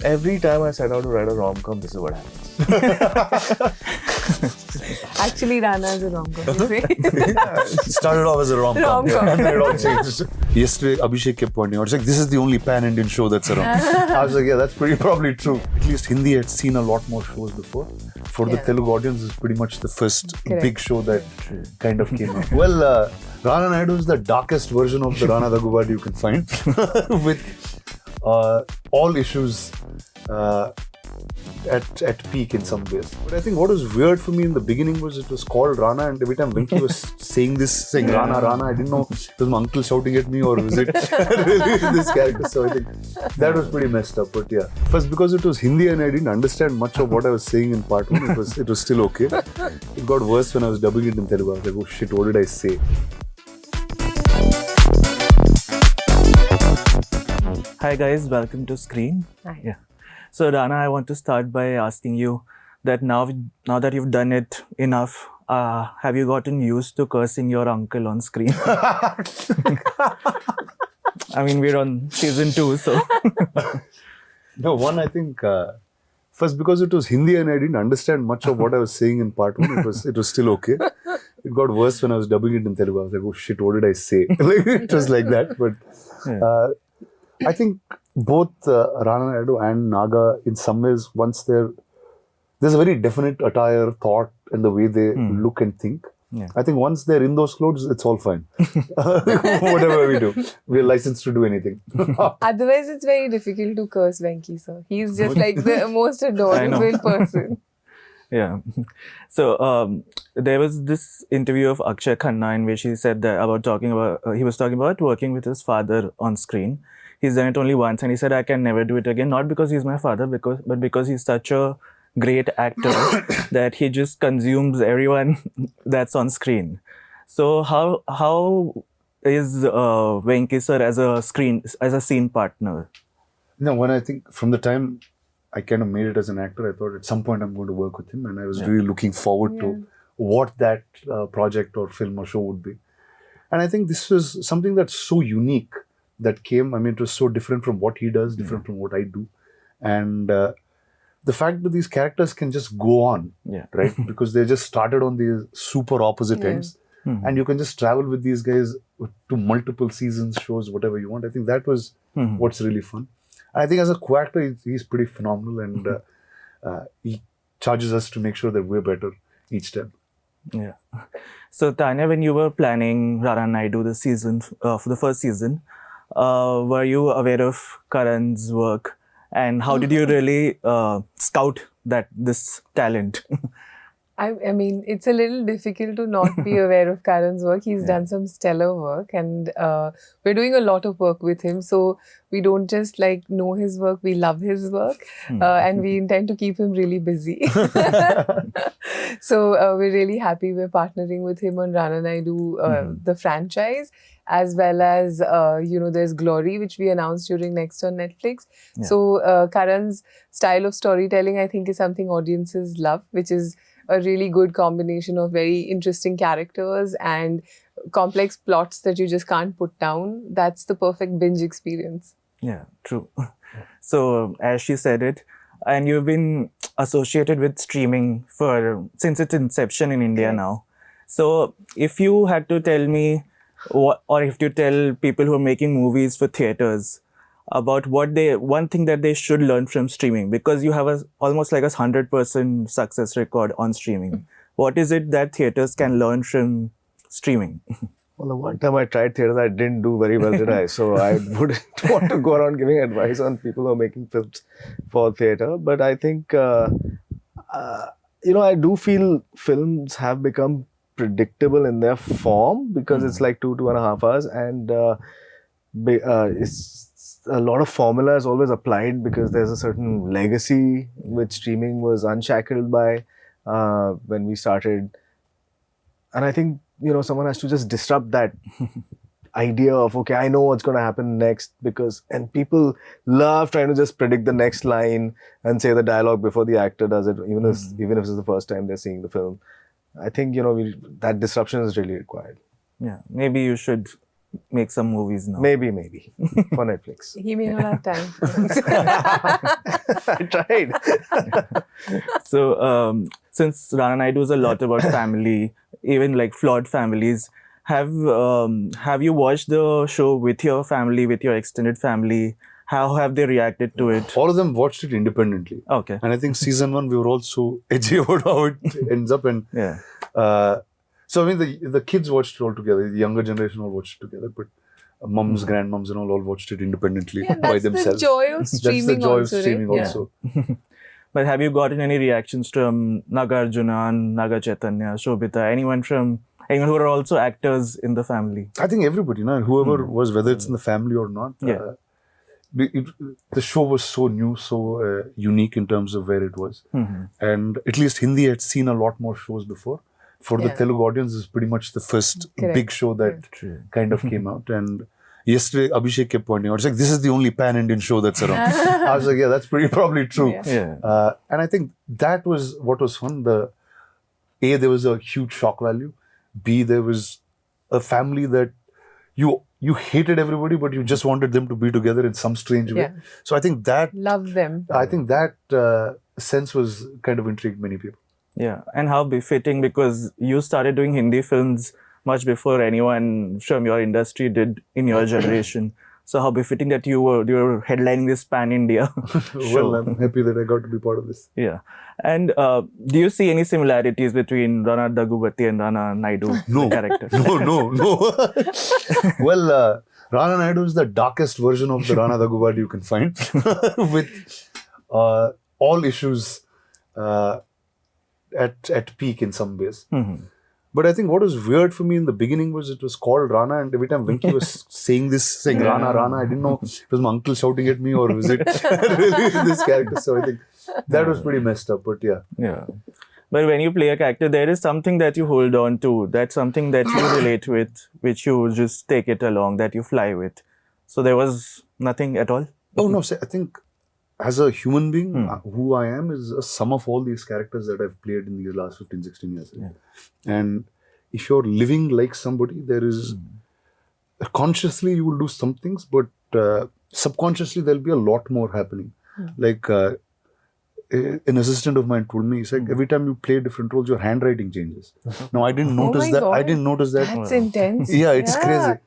Every time I set out to write a rom-com, this is what happens. Actually, Rana is a rom-com. You say? Started off as a rom-com. Rom-com. And it all changed. Yesterday, Abhishek kept pointing out, it's like, this is the only pan-Indian show that's around. I was like, yeah, that's probably true. At least Hindi had seen a lot more shows before. For the Telugu audience, it's pretty much the first big show that kind of came out. Well, Rana Naidu is the darkest version of the Rana Daggubati you can find. With all issues at peak in some ways. But I think what was weird for me in the beginning was it was called Rana, and every time Venki was saying Rana, I didn't know it was my uncle shouting at me or was it really this character. So I think that was pretty messed up. But yeah, first because it was Hindi and I didn't understand much of what I was saying in part one, it was still okay. It got worse when I was dubbing it in Telugu. I was like, oh shit, what did I say? Hi guys, welcome to Screen. Hi. Yeah. So Rana, I want to start by asking you that now that you've done it enough, have you gotten used to cursing your uncle on screen? I mean, we're on season 2, so... No, one, I think, first because it was Hindi and I didn't understand much of what I was saying in part one, it was still okay. It got worse when I was dubbing it in Telugu. I was like, oh shit, what did I say? It was like that. But I think both Rana Naidu and Naga, in some ways, once there's a very definite attire, thought, and the way they look and think. Yeah. I think once they're in those clothes, it's all fine. Whatever we do, we're licensed to do anything. Otherwise, it's very difficult to curse Venki, sir. He's just like the most adorable person. Yeah. So there was this interview of Akshay Khanna in which he said that he was talking about working with his father on screen. He's done it only once, and he said, I can never do it again. Not because he's my father, but because he's such a great actor that he just consumes everyone that's on screen. So how is Venki sir as a scene partner? No, when I think from the time I kind of made it as an actor, I thought at some point I'm going to work with him, and I was really looking forward to what that project or film or show would be. And I think this was something that's so unique that came. I mean, it was so different from what he does, different from what I do. And the fact that these characters can just go on, right? Because they just started on these super opposite ends. And you can just travel with these guys to multiple seasons, shows, whatever you want. I think that was what's really fun. And I think as a co-actor, he's pretty phenomenal, and he charges us to make sure that we're better each time. Yeah. So Tanya, when you were planning Rana Naidu the season, for the first season, were you aware of Karan's work, and how did you really scout this talent? I mean, it's a little difficult to not be aware of Karan's work. He's done some stellar work, and we're doing a lot of work with him. So we don't just like know his work, we love his work, and we intend to keep him really busy. So we're really happy we're partnering with him on Rana Naidu, the franchise, as well as, there's Glory, which we announced during Next on Netflix. Yeah. So Karan's style of storytelling, I think, is something audiences love, which is a really good combination of very interesting characters and complex plots that you just can't put down. That's the perfect binge experience. Yeah, true. So as she said it, and you've been associated with streaming since its inception in India now. So if you had to tell me, or if you tell people who are making movies for theaters about one thing that they should learn from streaming, because you have almost like 100% success record on streaming. What is it that theaters can learn from streaming? Well, the one time I tried theatre, I didn't do very well, did I? So I wouldn't want to go around giving advice on people who are making films for theatre. But I think, I do feel films have become predictable in their form because it's like 2.5 hours, and it's a lot of formula is always applied because there's a certain legacy which streaming was unshackled by when we started. And I think, someone has to just disrupt that idea of, okay, I know what's going to happen next, and people love trying to just predict the next line and say the dialogue before the actor does it, even if it's the first time they're seeing the film. I think, that disruption is really required. Yeah, maybe you should make some movies now. Maybe for Netflix. He may not have time. I tried. So, since Rana Naidu is a lot about family, even like flawed families, have you watched the show with your family, with your extended family? How have they reacted to it? All of them watched it independently. Okay. And I think season 1, we were also edgy about how it ends up. And Yeah. so, I mean, the kids watched it all together. The younger generation all watched it together. But mums, grandmoms and all watched it independently Yeah, by that's themselves. the joy of streaming. That's the joy also, of streaming right? also. But have you gotten any reactions from Nagarjuna, Naga Chaitanya, Shobita, anyone who are also actors in the family? I think everybody, whoever was, whether it's in the family or not, Yeah. the show was so new, so unique in terms of where it was. And at least Hindi had seen a lot more shows before. For the Yeah. Telugu audience, it's pretty much the first Correct. big show that True. kind of came out. And yesterday, Abhishek kept pointing out, it's like, this is the only pan-Indian show that's around. I was like, yeah, that's probably true. Yeah. Yeah. And I think that was what was fun. There was a huge shock value. B, there was a family that you hated everybody, but you just wanted them to be together in some strange way. Yeah. So I think that sense was kind of intrigued many people. Yeah, and how befitting, because you started doing Hindi films much before anyone from your industry did in your generation. So how befitting that you were headlining this pan-India show. Well, I'm happy that I got to be part of this. Yeah. And do you see any similarities between Rana Daggubati and Rana Naidu, No. the characters? No. Well, Rana Naidu is the darkest version of the Rana Daggubati you can find, with all issues at peak in some ways. But I think what was weird for me in the beginning was it was called Rana, and every time Venki was saying Rana, I didn't know it was my uncle shouting at me or was it really this character. So I think that was pretty messed up, but yeah. Yeah. But when you play a character, there is something that you hold on to. That's something that you relate with, which you just take it along, that you fly with. So there was nothing at all? Oh, no. I think as a human being, who I am is a sum of all these characters that I've played in these last 15, 16 years. Yeah. And if you're living like somebody, there is consciously you will do some things, but subconsciously there'll be a lot more happening. Like an assistant of mine told me, he's like, every time you play different roles, your handwriting changes. Now, I didn't notice my that. God. I didn't notice that. That's intense. Yeah, it's crazy.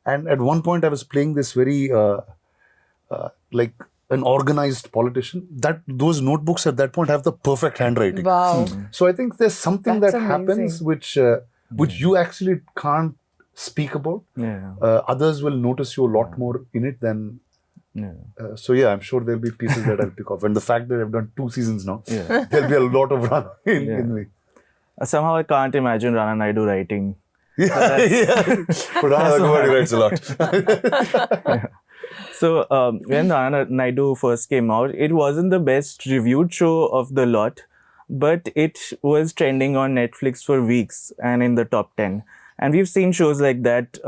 And at one point, I was playing this very like an organized politician. Those notebooks at that point have the perfect handwriting. Wow. So I think there's something That's that happens amazing. which you actually can't speak about. Yeah. Others will notice you a lot more in it than. Yeah. So yeah, I'm sure there'll be pieces that I'll pick off. And the fact that I've done 2 seasons now, Yeah. there'll be a lot of Rana in me. Somehow I can't imagine Rana Naidu writing. Yeah. But Rana Daggubati writes a lot. So when Rana Naidu first came out, it wasn't the best reviewed show of the lot, but it was trending on Netflix for weeks and in the top 10. And we've seen shows like that,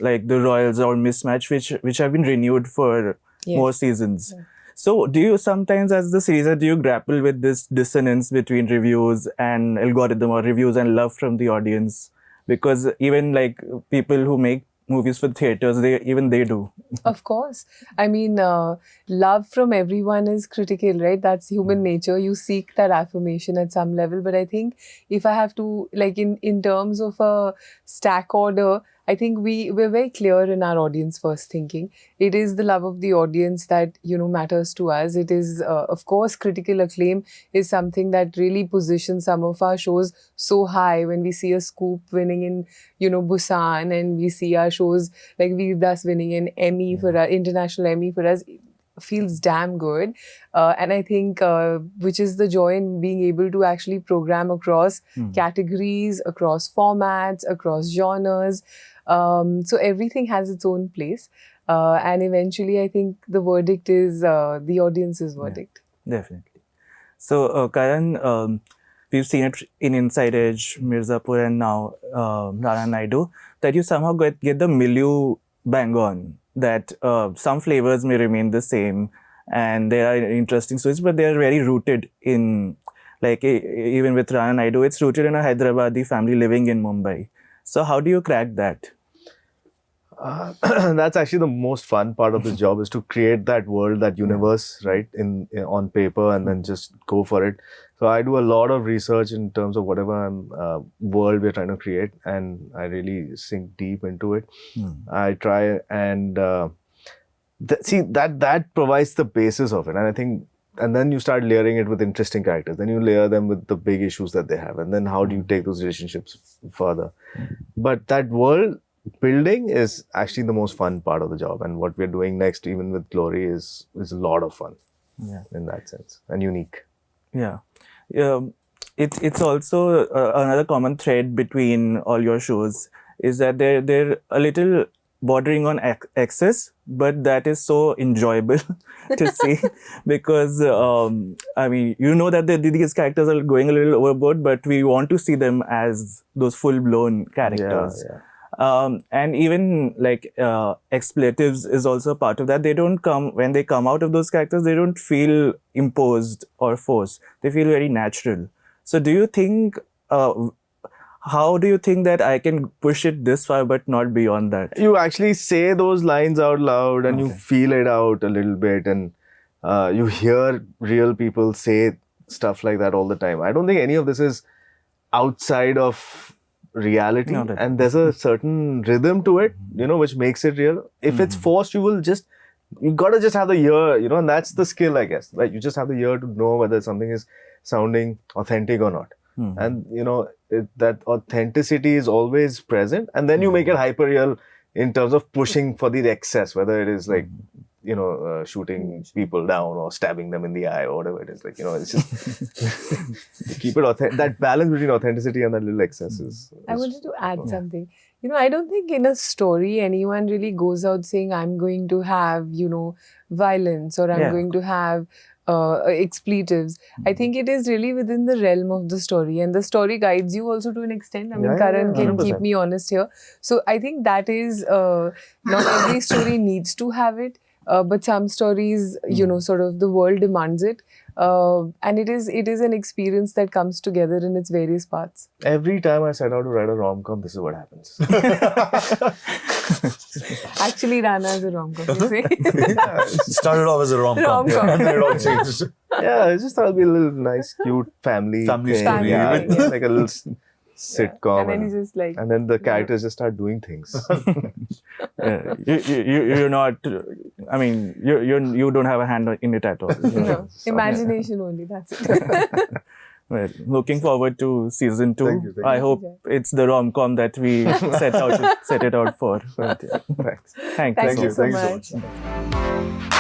like The Royals or Mismatch, which have been renewed for more seasons. Yeah. So do you sometimes, as the series, do you grapple with this dissonance between reviews and algorithm, or reviews and love from the audience? Because even like people who make movies for theaters, they do. Of course. I mean, love from everyone is critical, right? That's human nature. You seek that affirmation at some level. But I think if I have to, like in terms of a stack order, I think we're very clear in our audience first thinking. It is the love of the audience that, matters to us. It is, of course, critical acclaim is something that really positions some of our shows so high. When we see a Scoop winning in, Busan, and we see our shows like Veer Das winning an Emmy for us, international Emmy for us, feels damn good. And I think which is the joy in being able to actually program across categories, across formats, across genres. So everything has its own place. And eventually, I think the verdict is the audience's verdict. Yeah, definitely. So, Karan, we've seen it in Inside Edge, Mirzapur, and now Rana Naidu, that you somehow get the milieu bang on, that some flavors may remain the same and there are interesting stories, but they are very rooted in, like even with Rana Naidu, it's rooted in a Hyderabadi family living in Mumbai. So how do you crack that? That's actually the most fun part of this job, is to create that world, that universe, right, in on paper, and then just go for it. So I do a lot of research in terms of whatever world we're trying to create, and I really sink deep into it. I try and see that provides the basis of it, and I think. And then you start layering it with interesting characters. Then you layer them with the big issues that they have. And then how do you take those relationships further? But that world building is actually the most fun part of the job. And what we're doing next, even with Glory, is a lot of fun in that sense, and unique. Yeah. It's also another common thread between all your shows is that they're a little bordering on excess, but that is so enjoyable to see because I mean, you know that these characters are going a little overboard, but we want to see them as those full-blown characters. And even like expletives is also part of that. They don't come, when they come out of those characters, they don't feel imposed or forced. They feel very natural. So do you think how do you think that I can push it this far but not beyond that? You actually say those lines out loud and you feel it out a little bit, and you hear real people say stuff like that all the time. I don't think any of this is outside of reality, and there's a certain rhythm to it, which makes it real. If it's forced, you gotta just have the ear, and that's the skill, I guess. Like, you just have the ear to know whether something is sounding authentic or not. And, that authenticity is always present. And then you make it hyper real in terms of pushing for the excess, whether it is like, shooting people down or stabbing them in the eye or whatever it is. Like, it's just keep it authentic. That balance between authenticity and that little excess is I wanted to add something. I don't think in a story anyone really goes out saying, I'm going to have, violence, or I'm going to have expletives. I think it is really within the realm of the story, and the story guides you also to an extent. I mean, Karan can keep me honest here. So I think that is, not every story needs to have it, but some stories, sort of the world demands it. And it is an experience that comes together in its various parts. Every time I set out to write a rom-com, this is what happens. Actually, Rana is a rom-com, you say? Started off as a rom-com. And then it all changed. I just thought it'd be a little nice, cute family thing. story. Like a little sitcom. And then you just like... And then the characters just start doing things. You're not, I mean, you don't have a hand in it at all. No, imagination only, that's it. Well, looking forward to season 2. Thank you. I hope it's the rom-com that we set it out for. But, Thanks. Thank you Thank you so Thank you so much. much.